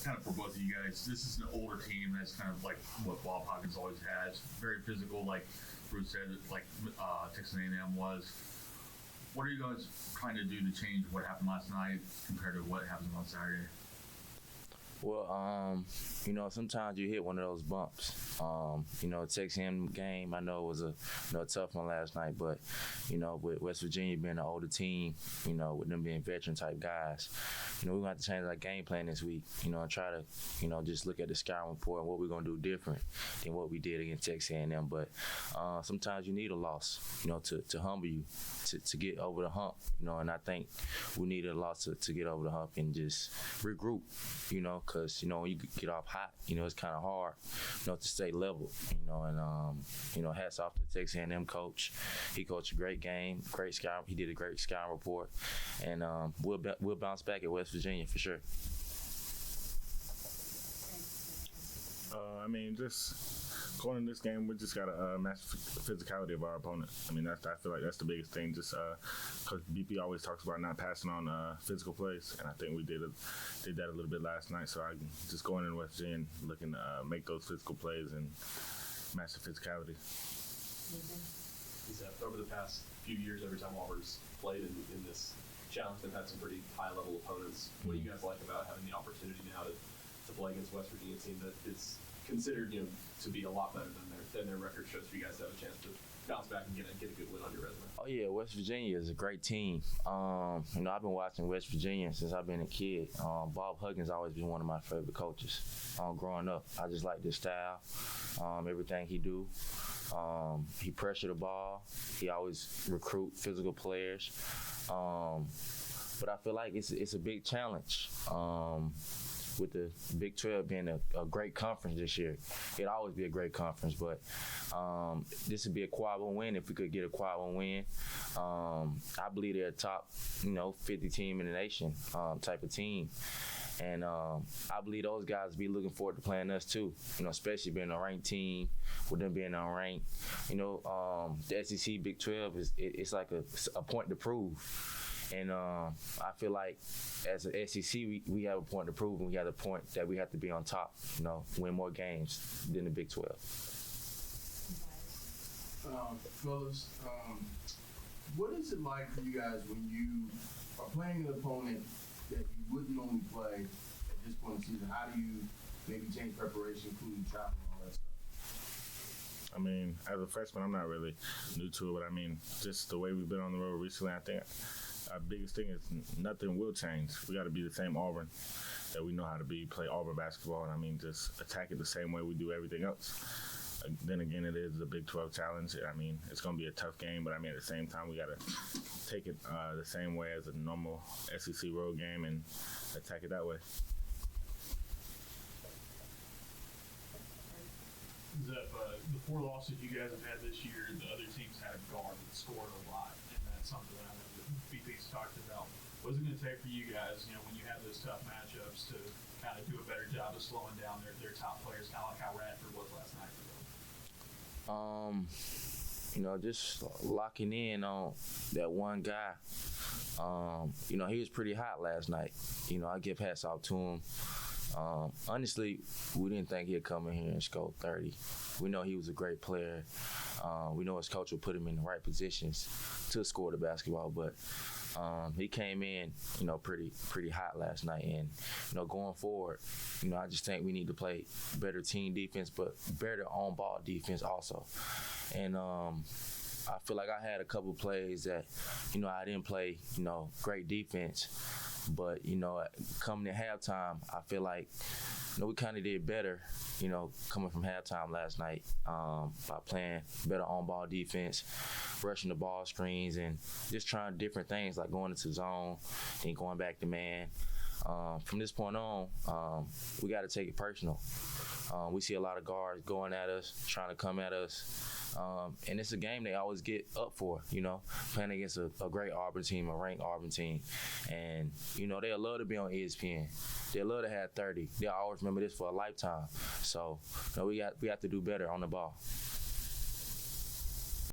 Kind of for both of you guys, this is an older team that's kind of like what Bob Hawkins always has. Very physical, like Bruce said, like Texas A&M was. What are you guys trying to do to change what happened last night compared to what happened on Saturday? Well, sometimes you hit one of those bumps. Texas A&M game, I know it was a tough one last night, but, with West Virginia being an older team, with them being veteran-type guys, we're going to have to change our game plan this week, and try to, just look at the scouting report and what we're going to do different than what we did against Texas A&M. But sometimes you need a loss, to humble you, to get over the hump, and I think we needed a loss to get over the hump and just regroup, because, when you get off hot, it's kind of hard, to stay level, and hats off to the Texas A&M coach. He coached a great game, great scout. He did a great scouting report, and we'll bounce back at West Virginia for sure. Just going in this game, we just got to match the physicality of our opponent. I feel like that's the biggest thing. Just because BP always talks about not passing on physical plays, and I think we did that a little bit last night. So I just going in West Virginia, looking to make those physical plays and match the physicality. Over the past few years, every time Auburn's played in this challenge, they've had some pretty high-level opponents. What do you guys like about having the opportunity now to play against West Virginia, a team that is considered, to be a lot better than their record shows, for you guys to have a chance to bounce back and get a good win on your resume? Oh yeah, West Virginia is a great team. I've been watching West Virginia since I've been a kid. Bob Huggins always been one of my favorite coaches. Growing up, I just like his style, everything he do. He pressure the ball. He always recruit physical players. But I feel like it's a big challenge. With the Big 12 being a great conference this year. It'd always be a great conference, but this would be a quad one win if we could get a quad one win. I believe they're a top, 50 team in the nation type of team. And I believe those guys be looking forward to playing us too, especially being a ranked team, with them being unranked. The SEC Big 12 it's like a point to prove. And I feel like as an SEC, we have a point to prove, and we have a point that we have to be on top, win more games than the Big 12. Fellas, what is it like for you guys when you are playing an opponent that you wouldn't normally play at this point in the season? How do you maybe change preparation, including travel and all that stuff? As a freshman, I'm not really new to it, but just the way we've been on the road recently, I think our biggest thing is nothing will change. We got to be the same Auburn that we know how to be, play Auburn basketball, and just attack it the same way we do everything else. Then again, it is the Big 12 challenge. It's going to be a tough game, but at the same time, we got to take it the same way as a normal SEC road game and attack it that way. The 4 losses you guys have had this year, the other teams had a guard that scored a lot, and that's something that I know that BP's talked about. What's it going to take for you guys, when you have those tough matchups, to kind of do a better job of slowing down their top players, kind of like how Radford was last night for them? Just locking in on that one guy. He was pretty hot last night. I give hats off to him. Honestly, we didn't think he'd come in here and score 30. We know he was a great player. We know his coach would put him in the right positions to score the basketball, but he came in, pretty hot last night. And, going forward, I just think we need to play better team defense, but better on-ball defense also. And I feel like I had a couple plays that, I didn't play, great defense. But, coming to halftime, I feel like, we kind of did better, coming from halftime last night by playing better on-ball defense, rushing the ball screens, and just trying different things like going into zone and going back to man. From this point on, we got to take it personal. We see a lot of guards going at us, trying to come at us. And it's a game they always get up for, playing against a great Auburn team, a ranked Auburn team. And, they'll love to be on ESPN. They'll love to have 30. They'll always remember this for a lifetime. So, we have to do better on the ball.